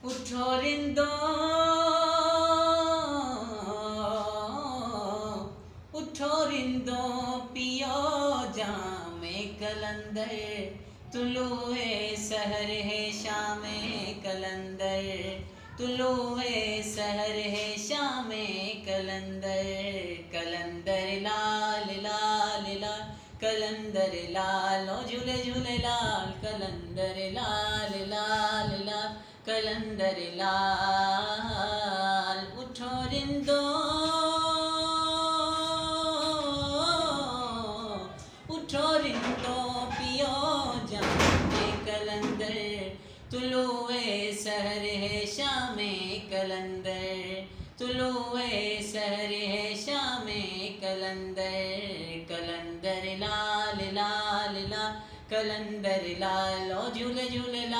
उठो रिंदो उठो रिंदो पियो जामे कलंदर तुलुए सहर है शाम कलंदर तुलुए सहर है शाम कलंदर कलंदर लाल लाल लाल कलंदर लाल ओ झूले झूले लाल कलंदर लाल लाल लाल कलंदर लाल उठो रिंदो उठो रिंदो पियो जामे कलंदर तुलुए सहर है शाम कलंदर तुलुए सहर है शाम कलंदर कलंदर लाल लाल लाल कलंदर लाल ओ झूले झूले लाल।